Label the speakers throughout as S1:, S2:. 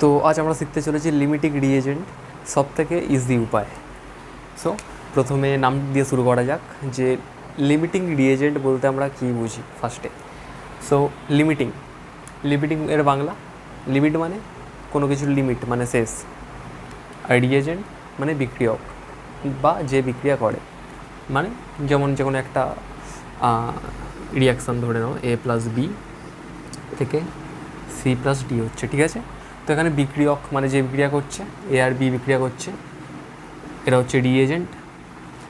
S1: তো আজ আমরা শিখতে চলেছি লিমিটিং রিএজেন্ট, সব থেকে ইজি উপায়। সো প্রথমে নাম দিয়ে শুরু করা যাক যে লিমিটিং রিএজেন্ট বলতে আমরা কী বুঝি ফার্স্টে। সো লিমিটিং এর বাংলা, লিমিট মানে কোনো কিছুর লিমিট মানে শেষ, আর রিএজেন্ট মানে বিক্রিয়ক বা যে বিক্রিয়া করে, মানে যেমন যে কোনো একটা রিয়াকশান ধরে নাও A প্লাস বি থেকে C প্লাস ডি হচ্ছে, ঠিক আছে। তো এখানে বিক্রিয়ক মানে যে বিক্রিয়া করছে, এ আর বি বিক্রিয়া করছে, এটা হচ্ছে রিএজেন্ট।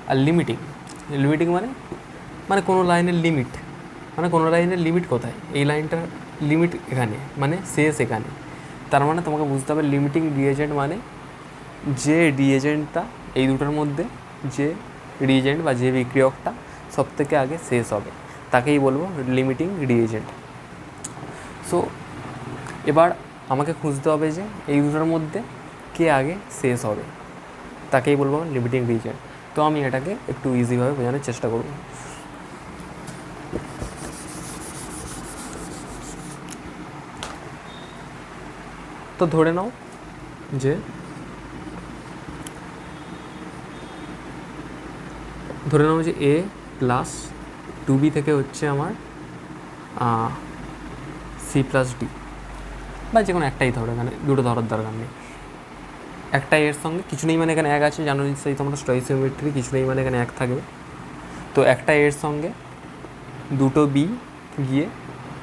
S1: আর লিমিটিং মানে কোনো লাইনের লিমিট, মানে কোনো লাইনের লিমিট কোথায়, এই লাইনটার লিমিট এখানে মানে শেষ এখানে। তার মানে তোমাকে বুঝতে হবে লিমিটিং রিএজেন্ট মানে যে রিএজেন্টটা এই দুটোর মধ্যে, যে রিএজেন্ট বা যে বিক্রিয়কটা সব থেকে আগে শেষ হবে তাকেই বলবো লিমিটিং রিএজেন্ট। সো এবার আমাকে খুঁজতে হবে যে এই দুটোর মধ্যে কে আগে শেষ হবে, তাকেই বলবো লিমিটিং রিএজেন্ট। তো আমি এটাকে একটু ইজিভাবে বোঝানোর চেষ্টা করব। তো ধরে নাও যে এ প্লাস টু বি থেকে হচ্ছে আমার সি প্লাস ডি, বা যে কোনো একটাই ধরো, এখানে দুটো ধরার দরকার নেই। একটা এর সঙ্গে কিছু নেই মানে এখানে এক আছে, জানো নিশ্চয়ই তোমরা স্টয়কিওমেট্রি, কিছু নেই মানে এখানে এক থাকবে। তো একটা এর সঙ্গে দুটো বি গিয়ে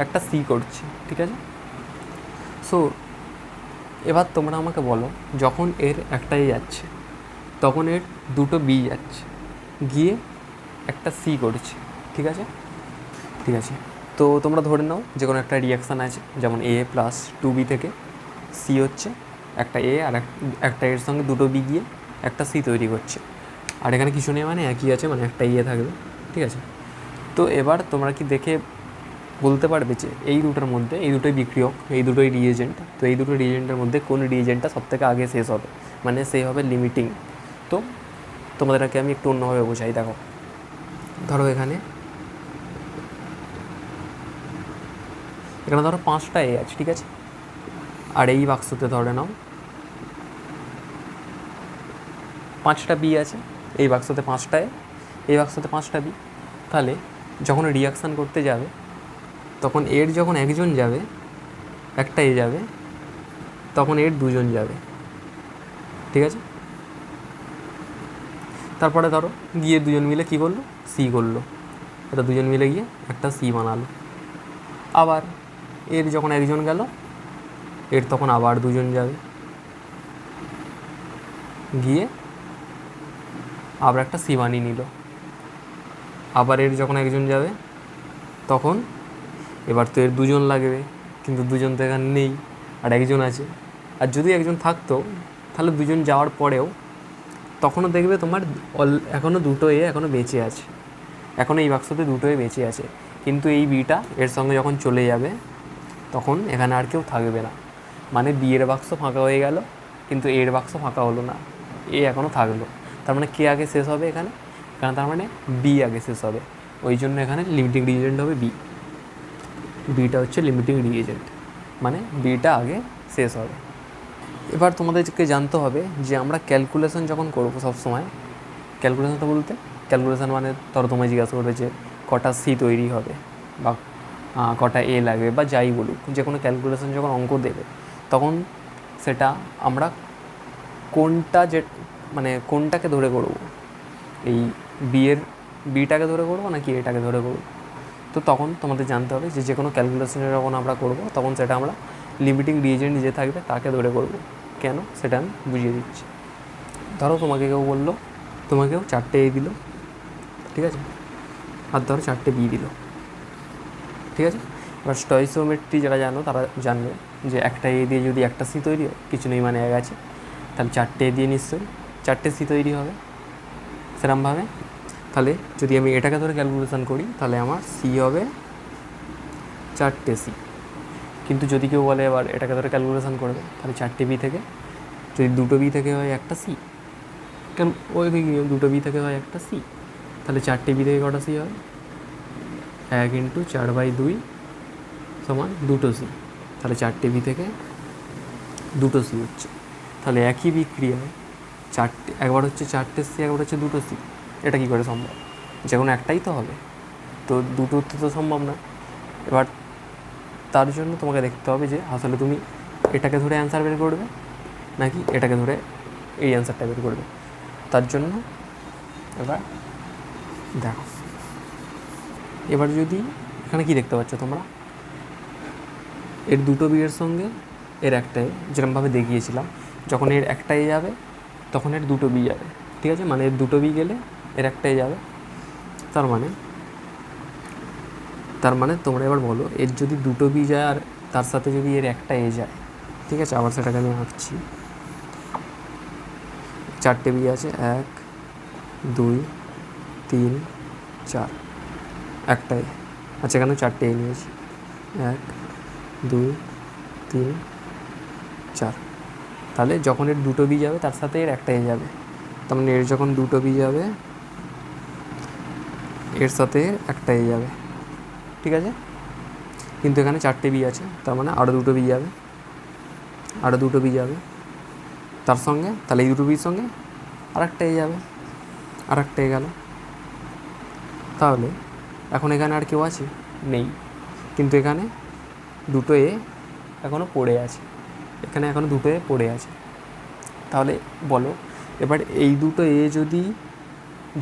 S1: একটা সি করছে, ঠিক আছে। সো এবার তোমরা আমাকে বলো, যখন এর একটাই যাচ্ছে তখন এর দুটো বি যাচ্ছে গিয়ে একটা সি করছে, ঠিক আছে। তো তোমরা ধরে নাও যে কোনো একটা রিয়াকশান আছে, যেমন এ প্লাস টু বি থেকে সি হচ্ছে, একটা এ আর একটা এর সঙ্গে দুটো বি গিয়ে একটা সি তৈরি করছে, আর এখানে কিছু নেই মানে একই আছে, মানে একটা ইয়ে থাকবে, ঠিক আছে। তো এবার তোমরা কি দেখে বলতে পারবে যে এই দুটোর মধ্যে, এই দুটোই বিক্রিয়ক, এই দুটোই রিএজেন্ট, তো এই দুটো রিএজেন্টের মধ্যে কোন রিএজেন্টটা সব থেকে আগে শেষ হবে, মানে সে হবে লিমিটিং। তো তোমাদেরকে আমি একটু অন্যভাবে বোঝাই, দেখো ধরো এখানে ধরো 5টা এ আছে, ঠিক আছে। আর এই বাক্সতে ধরে নাও 5টা বি আছে, এই বাক্সতে 5টা এ, এই বাক্সতে 5টা বি। তাহলে যখন রিয়াকশান করতে যাবে তখন এর যখন একজন যাবে, একটা এ যাবে, তখন এর দুজন যাবে, ঠিক আছে। তারপরে ধরো গিয়ে দুজন মিলে কী করলো, সি করলো, এটা দুজন মিলে গিয়ে একটা সি বানালো। আবার এর যখন একজন গেল, এর তখন আবার দুজন যাবে, গিয়ে আবার একটা সি বানিয়ে নিল। আবার এর যখন একজন যাবে তখন এবার তো এর দুজন লাগবে, কিন্তু দুজন তো এখানে নেই, আর একজন আছে। আর যদি একজন থাকতো তাহলে দুজন যাওয়ার পরেও তখনও দেখবে তোমার এখনও দুটো এ এখনও বেঁচে আছে, এখনও এই বাক্সতে দুটো এ বেঁচে আছে। কিন্তু এই বিটা এর সঙ্গে যখন চলে যাবে তখন এখানে আর কেউ থাকবে না, মানে বি এর বাক্স ফাঁকা হয়ে গেল, কিন্তু এর বাক্স ফাঁকা হলো না, এ এখনও থাকলো। তার মানে কে আগে শেষ হবে এখানে, তার মানে বি আগে শেষ হবে। ওই জন্য এখানে লিমিটিং রিএজেন্ট হবে বি, বিটা হচ্ছে লিমিটিং রিএজেন্ট, মানে বিটা আগে শেষ হবে। এবার তোমাদেরকে জানতে হবে যে আমরা ক্যালকুলেশন যখন করবো সবসময়, ক্যালকুলেশনটা বলতে ক্যালকুলেশন মানে ধরো তোমায় জিজ্ঞাসা করবে যে কটা সি তৈরি হবে বা কটা এ লাগবে বা যাই বলুক, যে কোনো ক্যালকুলেশন যখন অঙ্ক দেবে তখন সেটা আমরা কোনটাকে ধরে করব, এই বিটাকে ধরে করবো নাকি এটাকে ধরে করবো। তো তখন তোমাদের জানতে হবে যে কোনো ক্যালকুলেশনে যখন আমরা করব তখন সেটা আমরা লিমিটিং রিএজেন্ট যে থাকবে তাকে ধরে করব। কেন সেটা আমি বুঝিয়ে দিচ্ছি। ধরো তোমাকে কেউ বললো, তোমাকেও 4টে এ দিল, ঠিক আছে, আর ধরো 4টে বি দিল, ঠিক আছে। এবার স্টয়কিওমেট্রি যারা জানো তারা জানবে যে একটা এ দিয়ে যদি একটা সি তৈরি হয়, কিছু নেই মানে এক আছে, তাহলে 4টে এ দিয়ে নিশ্চয়ই 4টে সি তৈরি হবে। সেরকমভাবে তাহলে যদি আমি এটাকে ধরে ক্যালকুলেশন করি তাহলে আমার সি হবে 4টে সি। কিন্তু যদি কেউ বলে এবার এটাকে ধরে ক্যালকুলেশন করবে, তাহলে 4টে বি থেকে যদি দুটো বি থেকে হয় একটা সি, কেন ওই দুটো বি থেকে হয় একটা সি, তাহলে 4টে বি থেকে কটা সি হয়, 1 × 4/2 সমান 2টো সি। তাহলে 4টে বি থেকে দুটো সি হচ্ছে। তাহলে একই বিক্রিয়ায় চারটে, একবার হচ্ছে চারটে সি, একবার হচ্ছে দুটো সি। এটা কী করে সম্ভব? যে কোনো একটাই তো হবে, তো দুটোর তো সম্ভব না। এবার তার জন্য তোমাকে দেখতে হবে যে আসলে তুমি এটাকে ধরে অ্যান্সার বের করবে নাকি এটাকে ধরে এই অ্যান্সারটা বের করবে। তার জন্য এবার দেখো, এবার যদি এখানে কি দেখতে পাচ্ছ তোমরা, এর দুটো বিয়ের সঙ্গে এর একটাই, যেরকমভাবে দেখিয়েছিলাম, যখন এর একটাই যাবে তখন এর দুটো বি যাবে, ঠিক আছে? মানে এর দুটো বি গেলে এর একটাই যাবে। তার মানে তোমরা এবার বলো, এর যদি দুটো বি যায় আর তার সাথে যদি এর একটা এ যায়, ঠিক আছে? আবার সেটাকে আমি আঁকছি। চারটে বি আছে, 1 2 3 4, একটাই। আচ্ছা, এখানে চারটে এ নিয়েছি, 1 2 3 4। তাহলে যখন এর দুটো বি যাবে তার সাথে এর একটা এ যাবে, তার মানে এর যখন দুটো বি যাবে এর সাথে একটা এ যাবে, ঠিক আছে? কিন্তু এখানে চারটে বি আছে, তার মানে আরও দুটো বি যাবে, আরও দুটো বি যাবে তার সঙ্গে, তাহলে এই দুটো বির সঙ্গে আর একটা এ যাবে, আর একটা এ গেল। তাহলে এখন এখানে আর কেউ আছে? নেই। কিন্তু এখানে দুটো এ এখনও পড়ে আছে, এখানে এখনও দুটো এ পড়ে আছে। তাহলে বলো, এবার এই দুটো এ যদি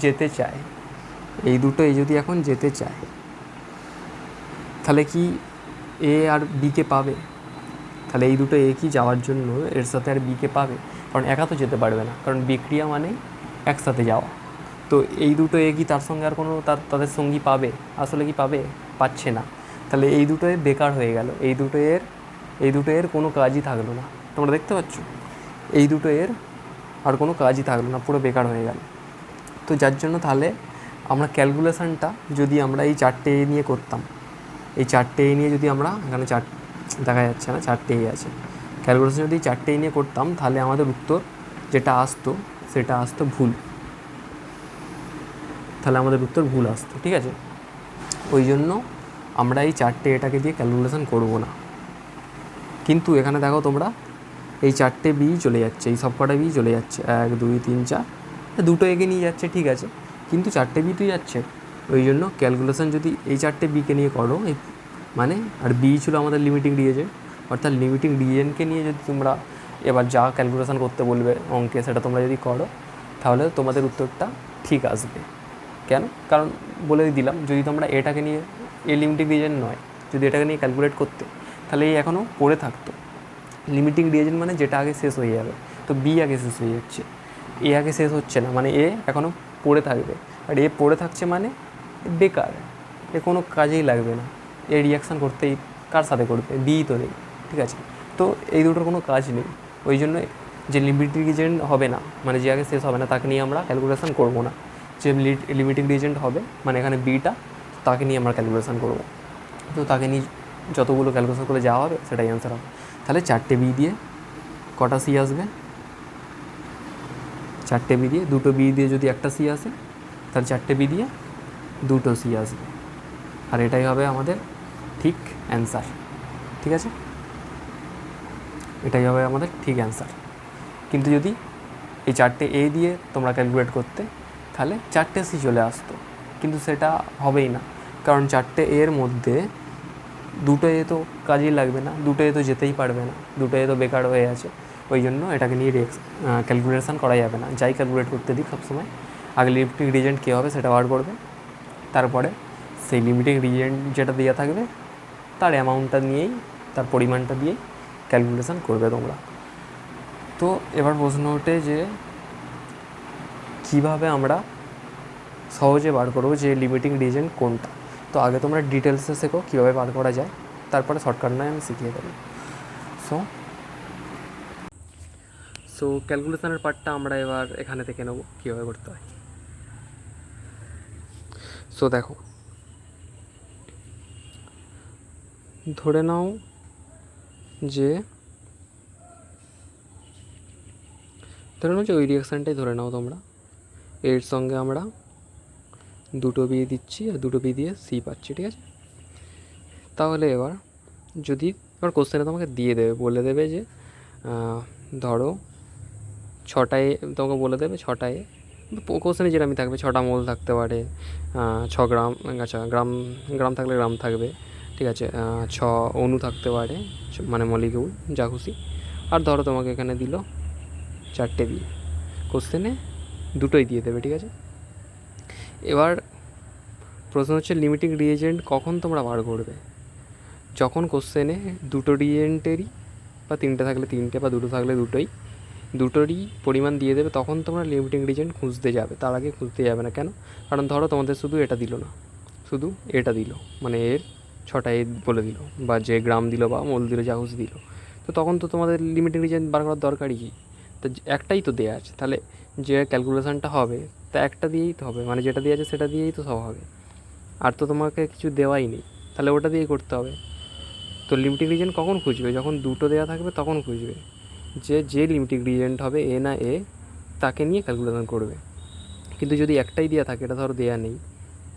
S1: যেতে চায়, এই দুটো এ যদি এখন যেতে চায়, তাহলে কি এ আর বিকে পাবে? তাহলে এই দুটো এ কি যাওয়ার জন্য এর সাথে আর বিকে পাবে? কারণ একা তো যেতে পারবে না, কারণ বিক্রিয়া মানে একসাথে যাওয়া। তো এই দুটো এ কি তার সঙ্গে আর কোনো তাদের সঙ্গী পাবে? আসলে কি পাবে? পাচ্ছে না। তাহলে এই দুটো এ বেকার হয়ে গেল, এই দুটো এর কোনো কাজই থাকলো না। তোমরা দেখতে পাচ্ছ, এই দুটো এর আর কোনো কাজই থাকলো না, পুরো বেকার হয়ে গেল। তো যার জন্য তাহলে আমরা ক্যালকুলেশানটা যদি আমরা এই চারটে এ নিয়ে করতাম, এই চারটে এ নিয়ে যদি আমরা, এখানে দেখা যাচ্ছে না, চারটে এ আছে, ক্যালকুলেশন যদি চারটে এ নিয়ে করতাম, তাহলে আমাদের উত্তর যেটা আসতো সেটা আসতো ভুল, তাহলে আমাদের উত্তর ভুল আসতো, ঠিক আছে? ওই জন্য আমরা এই চারটে এটাকে দিয়ে ক্যালকুলেশন করব না। কিন্তু এখানে দেখো তোমরা, এই চারটে বি চলে যাচ্ছে, এই সব কটা বি চলে যাচ্ছে, 1 2 3 4, দুটো এগে নিয়ে যাচ্ছে, ঠিক আছে, কিন্তু চারটে বি তো যাচ্ছে। ওই জন্য ক্যালকুলেশন যদি এই চারটে বিকে নিয়ে করো, এই মানে, আর বি ছিল আমাদের লিমিটিং রিয়েজেন্ট, অর্থাৎ লিমিটিং রিয়েজেন্টকে নিয়ে যদি তোমরা এবার যা ক্যালকুলেশন করতে বলবে অঙ্কে, সেটা তোমরা যদি করো, তাহলে তোমাদের উত্তরটা ঠিক আসবে। কেন? কারণ বলে দিলাম, যদি তোমরা এটাকে নিয়ে, এ লিমিটিং রিয়েজেন্ট নয়, যদি এটাকে নিয়ে ক্যালকুলেট করতে, তাহলে এই এখনও পড়ে থাকতো। লিমিটিং রিয়েজেন্ট মানে যেটা আগে শেষ হয়ে যাবে, তো বি আগে শেষ হয়ে যাচ্ছে, এ আগে শেষ হচ্ছে না, মানে এ এখনও পড়ে থাকবে। আর এ পড়ে থাকছে মানে বেকার, এ কোনো কাজেই লাগবে না, এ রিয়াকশান করতেই কার সাথে করবে? বি তো নেই, ঠিক আছে? তো এই দুটোর কোনো কাজ নেই। ওই জন্য যে লিমিটিং রিজেন্ট হবে না, মানে যে আগে শেষ হবে না, তাকে নিয়ে আমরা ক্যালকুলেশন করবো না। যে লিমিটিং রিজেন্ট হবে, মানে এখানে বিটা, তাকে নিয়ে আমরা ক্যালকুলেশন করবো। তো তাকে নিয়ে যতগুলো ক্যালকুলেশন করে যাওয়া হবে সেটাই অ্যান্সার হবে। তাহলে চারটে বি দিয়ে কটা সি আসবে? চারটে বি দিয়ে, দুটো বি দিয়ে যদি একটা সি আসে, তাহলে চারটে বি দিয়ে দুটো সি আসবে, আর এটাই হবে আমাদের ঠিক অ্যান্সার, ঠিক আছে? এটাই হবে আমাদের ঠিক অ্যান্সার। কিন্তু যদি এই চারটে এ দিয়ে তোমরা ক্যালকুলেট করতে, তাহলে চারটে সি চলে আসতো, কিন্তু সেটা হবেই না, কারণ চারটে এর মধ্যে দুটো এ তো কাজেই লাগবে না, দুটো এ তো যেতেই পারবে না, দুটো এ তো বেকার হয়ে আছে। ওই জন্য এটাকে নিয়ে ক্যালকুলেশান করা যাবে না। যাই ক্যালকুলেট করতে দিই সবসময় আগে লিমিটিং রিজেন্ট কী হবে সেটা বার করবে, তারপরে সেই লিমিটিং রিজেন্ট যেটা দেওয়া থাকবে তার অ্যামাউন্টটা নিয়েই, তার পরিমাণটা দিয়েই ক্যালকুলেশান করবে তোমরা। তো এবার প্রশ্ন ওঠে যে কীভাবে আমরা সহজে বার করবো যে লিমিটিং রিজেন্ট কোনটা। তো আগে তোমরা ডিটেলসে শেখো কীভাবে বার করা যায়, তারপরে শর্টকাট নয় আমি শিখিয়ে দেবো। সো ক্যালকুলেশনের পার্টটা আমরা এবার এখানে থেকে নেবো কীভাবে করতে হয়। সো দেখো, ধরে নাও যে ওই রিয়াকশানটাই ধরে নাও তোমরা, এর সঙ্গে আমরা দুটো বি দিচ্ছি আর দুটো বি দিয়ে সি পাচ্ছি, ঠিক আছে? তাহলে এবার কোশ্চেনে তোমাকে দিয়ে দেবে, বলে দেবে যে ধরো 6টায় তোমাকে বলে দেবে 6টায় কোশ্চেনে যেরকমই থাকবে 6টা মোল থাকতে পারে, 6 গ্রাম, আচ্ছা গ্রাম গ্রাম থাকলে গ্রাম থাকবে, ঠিক আছে, 6 অণু থাকতে পারে, মানে মলিকিউল, যা খুশি। আর ধরো তোমাকে এখানে দিল 4টে দিয়ে, কোশ্চেনে 2টোই দিয়ে দেবে, ঠিক আছে। এবার প্রশ্ন হচ্ছে লিমিটিং রিএজেন্ট কখন তোমরা বার করবে? যখন কোশ্চেনে 2টো রিএজেন্টেরই, বা 3টে থাকলে 3টে, বা 2টো থাকলে 2টোই, 2টোরই পরিমাণ দিয়ে দেবে, তখন তোমরা লিমিটিং রিএজেন্ট খুঁজতে যাবে। তার আগে খুঁজতে যাবে না। কেন? কারণ ধরো তোমাদের শুধু এটা দিল না, শুধু এটা দিল, মানে এর 6টা এ বলে দিল, বা যে গ্রাম দিল বা মোল দিল, যা খুশি দিল, তো তখন তো তোমাদের লিমিটিং রিএজেন্ট বার করার দরকারই কি? তো একটাই তো দেওয়া আছে, তাহলে যে ক্যালকুলেশনটা হবে তা একটা দিয়েই তো হবে, মানে যেটা দেওয়া আছে সেটা দিয়েই তো সব হবে। আর তো তোমাকে কিছু দেওয়াই নেই, তাহলে ওটা দিয়েই করতে হবে। তো লিমিটিং রিজেন্ট কখন খুঁজবে? যখন 2টো দেওয়া থাকবে তখন খুঁজবে, যে লিমিটিং রিজেন্ট হবে এ না এ, তাকে নিয়ে ক্যালকুলেশন করবে। কিন্তু যদি একটাই দেওয়া থাকে, এটা ধরো দেওয়া নেই,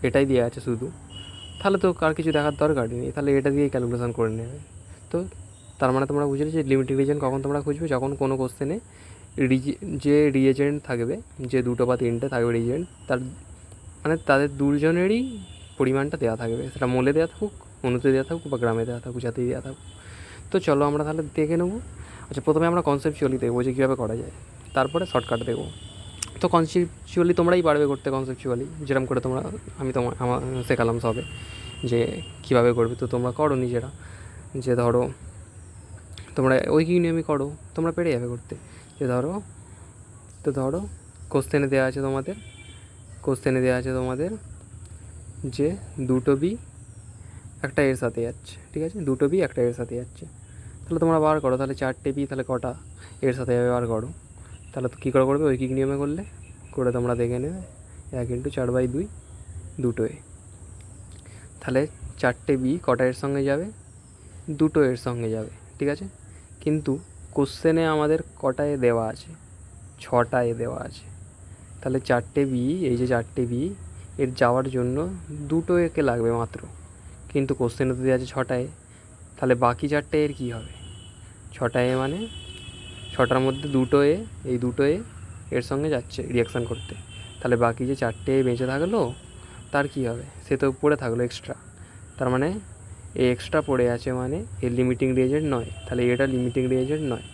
S1: এটাই দেওয়া আছে শুধু, তাহলে তো কার কিছু দেখার দরকারই নেই, তাহলে এটা দিয়েই ক্যালকুলেশন করে নেবে। তো তার মানে তোমরা বুঝলে যে লিমিটিং রিজেন্ট কখন তোমরা খুঁজবে? যখন কোনো কোশ্চেনে যে রিএজেন্ট থাকবে, যে 2টো বা 3টে থাকবে রিএজেন্ট, তার মানে তাদের দুজনেরই পরিমাণটা দেওয়া থাকবে, সেটা মোলে দেওয়া থাকুক, অণুতে দেওয়া থাকুক, বা গ্রামে দেওয়া থাকুক, যাতেই দেওয়া থাকুক। তো চলো আমরা তাহলে দেখে নেবো। আচ্ছা, প্রথমে আমরা কনসেপচুয়ালি দেখবো যে কীভাবে করা যায়, তারপরে শর্টকাট দেখবো। তো কনসেপচুয়ালি তোমরাই পারবে করতে, কনসেপচুয়ালি যেরকম করে আমি আমার শেখালাম সবে যে কীভাবে করবে, তো তোমরা করো নিজেরা। যে ধরো তোমরা ঐকিক নিয়মই করো, তোমরা পেরে যাবে করতে। যে ধরো কোশ্চেনে দেওয়া আছে তোমাদের যে 2টো বি একটা এর সাথে যাচ্ছে, ঠিক আছে, 2টো বি একটা এর সাথে যাচ্ছে, তাহলে তোমরা বার করো। তাহলে 4টে বি তাহলে কটা এর সাথে যাবে বার করো। তাহলে তো কী করে করবে? ঐকিক নিয়মে করে তোমরা দেখে নেবে 1 × 4/2, 2টো এ। তাহলে 4টে বি কটা এর সঙ্গে যাবে? 2টো এর সঙ্গে যাবে, ঠিক আছে। কিন্তু কোশ্চেনে আমাদের কটা এ দেওয়া আছে? 6টা এ দেওয়া আছে। তাহলে 4টে বি, এই যে 4টে বি এর যাওয়ার জন্য 2টো একে লাগবে মাত্র, কিন্তু কোশ্চেনে তো দেওয়া আছে 6টা এ। তাহলে বাকি 4টে এর কী হবে? 6টা এ মানে 6টার মধ্যে 2টো এ, এই 2টো এ এর সঙ্গে যাচ্ছে রিয়াকশান করতে। তাহলে বাকি যে 4টে এ বেঁচে থাকলো, তার কী হবে? সে তো পড়ে থাকলো এক্সট্রা। তার মানে এ এক্সট্রা পড়ে আছে, মানে এর লিমিটিং রিএজেন্ট নয়। তাহলে এটা লিমিটিং রিএজেন্ট নয়।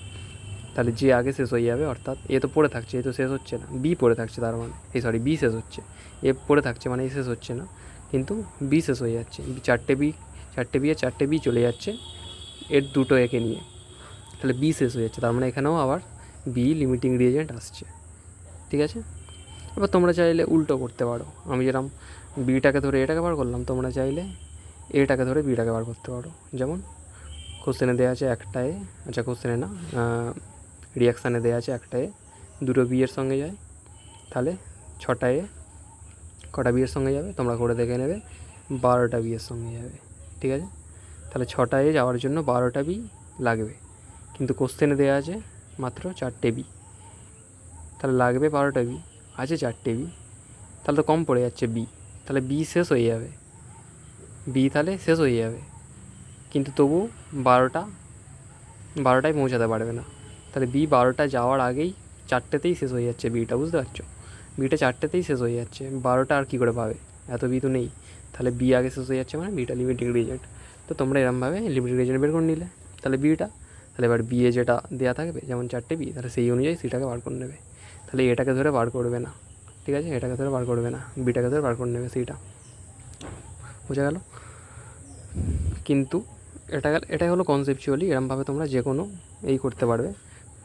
S1: তাহলে যে আগে শেষ হয়ে যাবে, অর্থাৎ এ তো পড়ে থাকছে, এ তো শেষ হচ্ছে না, বি পড়ে থাকছে, তার মানে বি শেষ হচ্ছে, এ পড়ে থাকছে মানে এ শেষ হচ্ছে না, কিন্তু বি শেষ হয়ে যাচ্ছে। 4টে বি আর 4টে বি চলে যাচ্ছে এর 2টো একে নিয়ে, তাহলে বি শেষ হয়ে যাচ্ছে। তার মানে এখানেও আবার বি লিমিটিং রিএজেন্ট আসছে, ঠিক আছে। এবার তোমরা চাইলে উল্টো করতে পারো, আমি যেরকম বিটাকে ধরে এটাকে বার করলাম, তোমরা চাইলে এটাকে ধরে বিটাকে বার করতে পারো। যেমন কোশ্চেনে দেওয়া আছে 1টা এ, আচ্ছা কোশ্চেনে না, রিয়াকশানে দেওয়া আছে 1টা এ, 2টো বি এর সঙ্গে যায়, তাহলে 6টা এ কটা বি এর সঙ্গে যাবে? তোমরা করে দেখে নেবে, 12টা বি এর সঙ্গে যাবে, ঠিক আছে। তাহলে 6টা এ যাওয়ার জন্য 12টা বি লাগবে, কিন্তু কোশ্চেনে দেওয়া আছে মাত্র 4টে বি, তাহলে লাগবে 12টা বি, আছে 4টে বি, তাহলে তো কম পড়ে যাচ্ছে বি, তাহলে বি শেষ হয়ে যাবে, তাহলে শেষ হয়ে যাবে, কিন্তু তবু 12টায় পৌঁছাতে পারবে না। তাহলে বি 12টা যাওয়ার আগেই 4টেতেই শেষ হয়ে যাচ্ছে বিটা, বুঝতে পারছো? বিটা 4টেতেই শেষ হয়ে যাচ্ছে, 12টা আর কী করে পাবে? এত বি তো নেই, তাহলে বি আগে শেষ হয়ে যাচ্ছে, মানে বিটা লিমিটিং রিজেন্ট। তো তোমরা এরমভাবে লিমিটিং রিজেন্ট বের করে নিলে, তাহলে বিটা, তাহলে এবার বি এ যেটা দেওয়া থাকবে, যেমন 4টে বি, তাহলে সেই অনুযায়ী সিটাকে বার করে নেবে। তাহলে এটাকে ধরে বার করবে না, ঠিক আছে, এটাকে ধরে বার করবে না, বিটাকে ধরে বার করে নেবে সিটা, বোঝা গেল? কিন্তু এটাই হলো কনসেপচুয়ালি, এরমভাবে তোমরা যে কোনো এই করতে পারবে।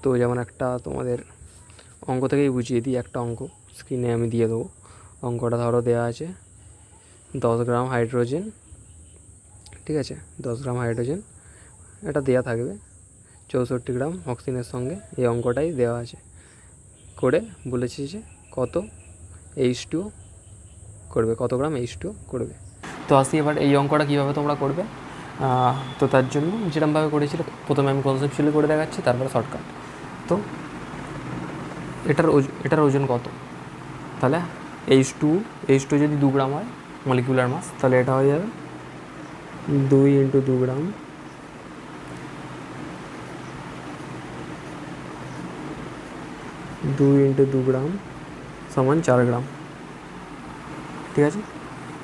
S1: তো যেমন একটা তোমাদের অঙ্ক থেকেই বুঝিয়ে দিই, একটা অঙ্ক স্ক্রিনে আমি দিয়ে দেবো। অঙ্কটা ধরো দেওয়া আছে 10 গ্রাম হাইড্রোজেন, ঠিক আছে, 10 গ্রাম হাইড্রোজেন, এটা দেওয়া থাকবে 64 গ্রাম অক্সিজেনের সঙ্গে, এই অঙ্কটাই দেওয়া আছে, করে বলেছি যে কত H2O করবে, কত গ্রাম H2O করবে। তো আসি এবার এই অঙ্কটা কীভাবে তোমরা করবে। তো তার জন্য যেরকমভাবে করেছিল, প্রথমে আমি কনসেপচুয়ালি করে দেখাচ্ছি, তারপরে শর্টকাট। তো এটার ওজন কত? তাহলে H2 যদি 2 গ্রাম হয় মলিকুলার মাস, তাহলে এটা হয়ে যাবে 2 × 2 গ্রাম 2 × 2 গ্রাম সমান 4 গ্রাম, ঠিক আছে।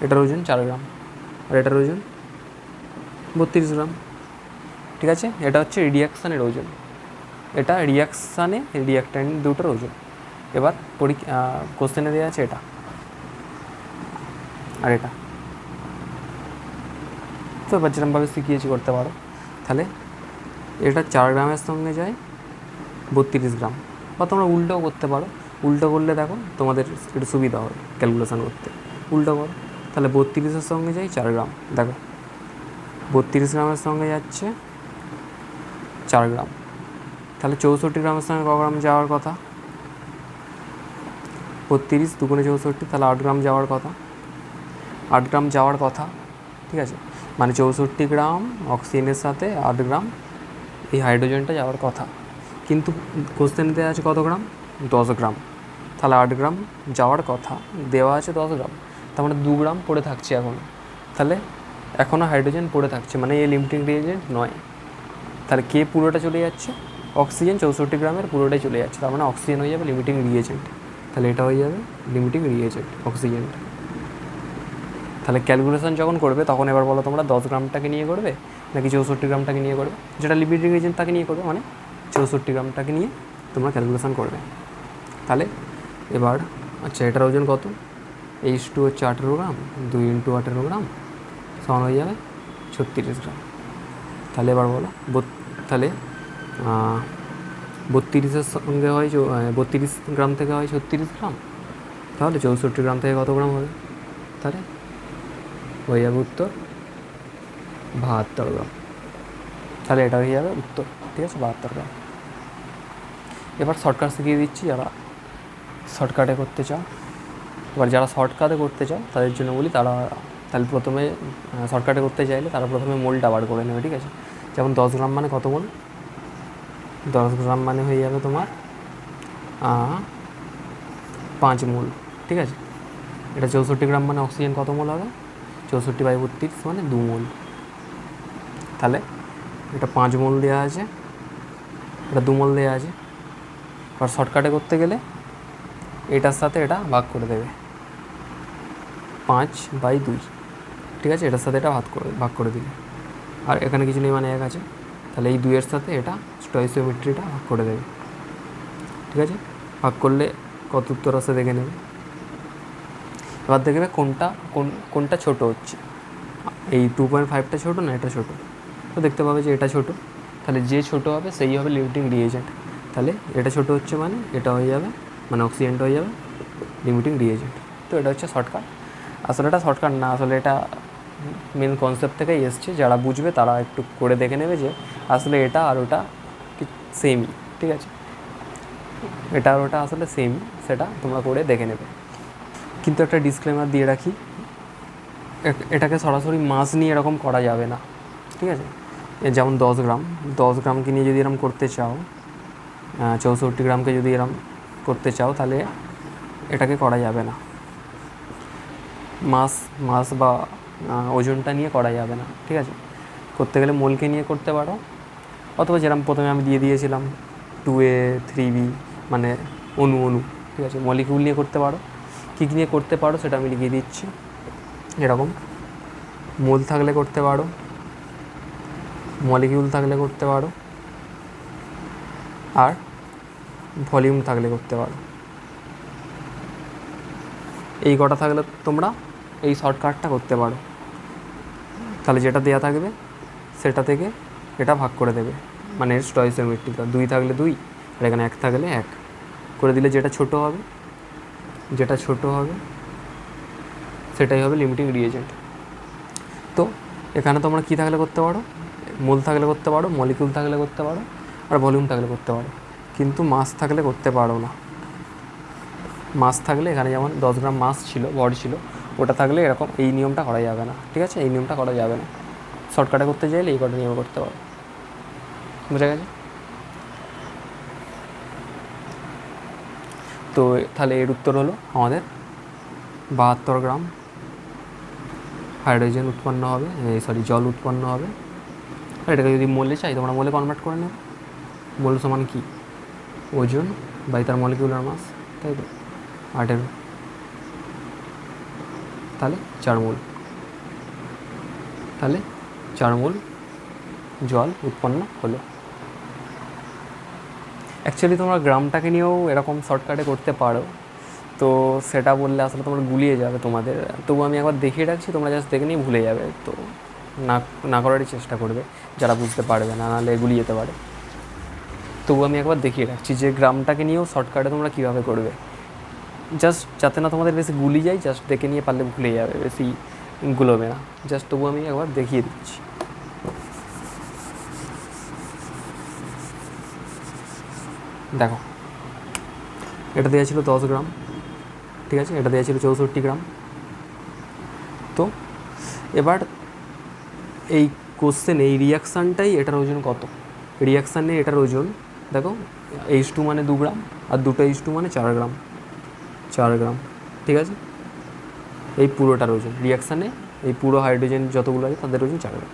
S1: এটার ওজন 4 গ্রাম আর এটার ওজন 32 গ্রাম, ঠিক আছে। এটা হচ্ছে রিয়াকশানের ওজন, এটা রিয়াকশানে রিয়াক্ট্যান্ট দুটোর ওজন। এবার কোশ্চেনে দেওয়া আছে এটা আর এটা, তো এবার যেরকমভাবে শিখিয়েছি করতে পারো। তাহলে এটা 4 গ্রামের সঙ্গে যায় 32 গ্রাম, বা তোমরা উল্টোও করতে পারো। উল্টো করলে দেখো তোমাদের একটু সুবিধা হবে ক্যালকুলেশান করতে। উল্টো করো, তাহলে 32-এর সঙ্গে যায় 4 গ্রাম, দেখো 32 গ্রামের সঙ্গে যাচ্ছে 4 গ্রাম, তাহলে 64 গ্রামের সঙ্গে ক গ্রাম যাওয়ার কথা? 32 × 2 = 64, তাহলে 8 গ্রাম যাওয়ার কথা, 8 গ্রাম যাওয়ার কথা, ঠিক আছে। মানে 64 গ্রাম অক্সিজেনের সাথে 8 গ্রাম এই হাইড্রোজেনটা যাওয়ার কথা, কিন্তু কোশ্চেন দেওয়া আছে কত গ্রাম? 10 গ্রাম। তাহলে 8 গ্রাম যাওয়ার কথা, দেওয়া আছে 10 গ্রাম, তার মানে 2 গ্রাম পড়ে থাকছে এখন। তাহলে এখনও হাইড্রোজেন পড়ে থাকছে, মানে এই লিমিটিং রিয়েজেন্ট নয়। তাহলে কে পুরোটা চলে যাচ্ছে? অক্সিজেন 64 গ্রামের পুরোটাই চলে যাচ্ছে, তার মানে অক্সিজেন হয়ে যাবে লিমিটিং রিয়েজেন্ট। তাহলে এটা হয়ে যাবে লিমিটিং রিয়েজেন্ট অক্সিজেনটা। তাহলে ক্যালকুলেশন যখন করবে তখন এবার বলো তোমরা 10 গ্রামটাকে নিয়ে করবে নাকি 64 গ্রামটাকে নিয়ে করবে? যেটা লিমিটিং রিয়েজেন্ট তাকে নিয়ে করবে, মানে 64 গ্রামটাকে নিয়ে তোমরা ক্যালকুলেশন করবে। তাহলে এবার আচ্ছা, এটার ওজন কত? H2 হচ্ছে 18 গ্রাম, 2 × 18 গ্রাম সমান হয়ে যাবে 36 গ্রাম। তাহলে এবার বলো, তাহলে 32-এর সঙ্গে হয় 32 গ্রাম থেকে হয় 36 গ্রাম, তাহলে 64 গ্রাম থেকে কত গ্রাম হবে? তাহলে হয়ে যাবে উত্তর 72 গ্রাম। তাহলে এটা হয়ে যাবে উত্তর, ঠিক আছে, 72 গ্রাম। এবার শর্টকাট শিখিয়ে দিচ্ছি যারা শর্টকাটে করতে চাও। এবার যারা শর্টকাটে করতে চাও তাদের জন্য বলি, তারা তাহলে প্রথমে শর্টকাটে করতে চাইলে তারা প্রথমে মোলটা বার করে নেবে, ঠিক আছে। যেমন 10 গ্রাম মানে কত মোল? 10 গ্রাম মানে হয়ে যাবে তোমার 5 মোল, ঠিক আছে। এটা 64 গ্রাম মানে অক্সিজেন কত মোল হবে? 64/32 মানে 2 মোল। তাহলে এটা 5 মোল দেওয়া আছে, এটা 2 মোল দেওয়া আছে। আর শর্টকাটে করতে গেলে এটার সাথে এটা ভাগ করে দেবে 5/2, ঠিক আছে। এটার সাথে এটা ভাগ করে দিলে, আর এখানে কিছু নেই মানে 1 আছে, তাহলে এই 2-এর সাথে এটা স্টয়কিওমেট্রিটা ভাগ করে দেবে, ঠিক আছে। ভাগ করলে কত উত্তর আসে দেখে নেবে। এবার দেখবে কোনটা ছোট হচ্ছে, এই 2.5টা ছোটো না এটা ছোটো, তো দেখতে পাবে যে এটা ছোটো, তাহলে যে ছোটো হবে সেই হবে লিমিটিং রিয়েজেন্ট। তাহলে এটা ছোটো হচ্ছে মানে এটা হয়ে যাবে, মানে অক্সিজেনটা হয়ে যাবে লিমিটিং রিয়েজেন্ট। তো এটা হচ্ছে শর্টকাট। আসলে এটা শর্টকাট না, আসলে এটা মেন কনসেপ্ট থেকেই এসছে। যারা বুঝবে তারা একটু করে দেখে নেবে যে আসলে এটা আর ওটা সেমই, ঠিক আছে। এটা আর ওটা আসলে সেম, সেটা তোমরা করে দেখে নেবে। কিন্তু একটা ডিসক্লেমার দিয়ে রাখি, এটাকে সরাসরি মাস নিয়ে এরকম করা যাবে না, ঠিক আছে। যেমন 10 গ্রামকে নিয়ে যদি এরকম করতে চাও, 64 গ্রামকে যদি এরকম করতে চাও, তাহলে এটাকে করা যাবে না। মাস বা ওজনটা নিয়ে করা যাবে না, ঠিক আছে। করতে গেলে মোলকে নিয়ে করতে পারো, অথবা যেরকম প্রথমে আমি দিয়ে দিয়েছিলাম 2A 3B মানে অণু, ঠিক আছে। মলিকিউল নিয়ে করতে পারো, কী নিয়ে করতে পারো সেটা আমি লিখিয়ে দিচ্ছি। এরকম মোল থাকলে করতে পারো, মলিকিউল থাকলে করতে পারো, আর ভলিউম থাকলে করতে পারো। এই কটা থাকলে তোমরা এই শর্টকাটটা করতে পারো। তাহলে যেটা দেওয়া থাকবে সেটা থেকে এটা ভাগ করে দেবে, মানে স্টয়কিওমেট্রিটা 2 থাকলে 2, আর এখানে 1 থাকলে 1 করে দিলে যেটা ছোট হবে সেটাই হবে লিমিটিং রিয়েজেন্ট। তো এখানে তোমরা কী থাকলে করতে পারো? মোল থাকলে করতে পারো, মলিকিউল থাকলে করতে পারো, আর ভলিউম থাকলে করতে পারো, কিন্তু মাস থাকলে করতে পারো না। মাস থাকলে এখানে যেমন 10 গ্রাম মাস ছিল, ভর ছিল, ওটা থাকলে এরকম এই নিয়মটা করা যাবে না, ঠিক আছে। এই নিয়মটা করা যাবে না। শর্টকাটে করতে চাইলে এই কটা নিয়ম করতে পারো, বুঝা গেছে? তো তাহলে এর উত্তর হলো আমাদের 72 গ্রাম হাইড্রোজেন উৎপন্ন হবে, জল উৎপন্ন হবে। আর এটাকে যদি মোলে চাই তোমরা মোলে কনভার্ট করে নেবে। মোল সমান কি? ওজন বাই তার মলিকিউলার মাস, তাই তো 18, তাহলে 4 মোল, তাহলে 4 মোল জল উৎপন্ন হলো। অ্যাকচুয়ালি তোমরা গ্রামটাকে নিয়েও এরকম শর্টকাটে করতে পারো, তো সেটা বললে আসলে তোমরা গুলিয়ে যাবে তোমাদের। তবু আমি একবার দেখিয়ে রাখছি, তোমরা জাস্ট দেখে নিয়ে ভুলে যাবে, তো না না করারই চেষ্টা করবে যারা বুঝতে পারবে না, নাহলে গুলিয়ে যেতে পারে। তবু আমি একবার দেখিয়ে রাখছি যে গ্রামটাকে নিয়েও শর্টকাটে তোমরা কীভাবে করবে, জাস্ট যাতে না তোমাদের বেশি গুলি যায়, জাস্ট দেখে নিয়ে পারলে ভুলে যাবে, বেশি গুলোবে না। জাস্ট তবু আমি একবার দেখিয়ে দিচ্ছি। দেখো, এটা দেওয়া ছিল 10 গ্রাম, ঠিক আছে, এটা দেওয়া ছিল 64 গ্রাম। তো এবার এই কোশ্চেন, এই রিয়াকশানটাই এটার ওজন কত, রিয়াকশানে এটার ওজন দেখো, H2 মানে 2 গ্রাম, আর দুটো H2 মানে 4 গ্রাম, 4 গ্রাম, ঠিক আছে। এই পুরোটার ওজন রিয়াকশানে, এই পুরো হাইড্রোজেন যতগুলো আছে তাদের ওজন 4 গ্রাম।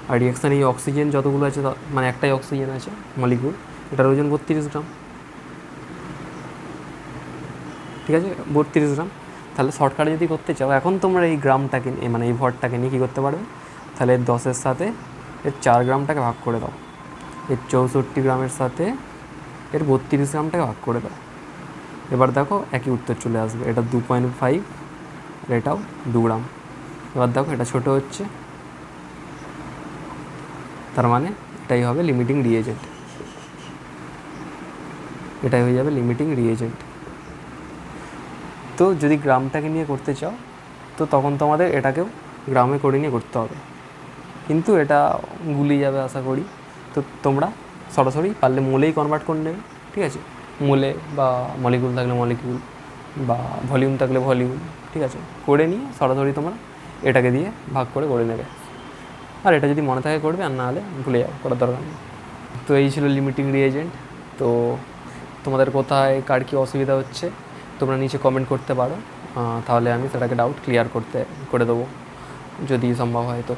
S1: আর রিয়াকশানে এই অক্সিজেন যতগুলো আছে, মানে একটাই অক্সিজেন আছে মলিকিউল, এটার ওজন 32 গ্রাম, ঠিক আছে, 32 গ্রাম। তাহলে শর্টকাটে যদি করতে চাও, এখন তোমরা এই গ্রামটাকে, মানে এই ভরটাকে নিয়ে কী করতে পারবে, তাহলে 10-এর সাথে এর 4 গ্রামটাকে ভাগ করে দাও, এর 64 গ্রামের সাথে এর 32 গ্রামটাকে ভাগ করে দাও। এবার দেখো একই উত্তর চলে আসবে, এটা 2.5, আর এটাও 2 গ্রাম। এবার দেখো এটা ছোটো হচ্ছে, তার মানে এটাই হবে লিমিটিং রিয়েজেন্ট, এটাই হয়ে যাবে লিমিটিং রিয়েজেন্ট। তো যদি গ্রামটাকে নিয়ে করতে চাও, তো তখন তোমাদের এটাকেও গ্রামে করে নিয়ে করতে হবে, কিন্তু এটা গুলিয়ে যাবে আশা করি। তো তোমরা সরাসরি পারলে মোলেই কনভার্ট করে নেবে, ঠিক আছে, মোলে বা মলিকিউল থাকলে মলিকিউল, বা ভলিউম থাকলে ভলিউম, ঠিক আছে, করে নিয়ে সরাসরি তোমরা এটাকে দিয়ে ভাগ করে নেবে। আর এটা যদি মনে থাকে করবে, আর না হলে ভুলে যাও, করার দরকার নেই। তো এই ছিল লিমিটিং রিয়েজেন্ট। তো তোমাদের কোথায় কার কী অসুবিধা হচ্ছে তোমরা নিচে কমেন্ট করতে পারো, তাহলে আমি সেটাকে ডাউট ক্লিয়ার করে দেবো যদি সম্ভব হয় তো।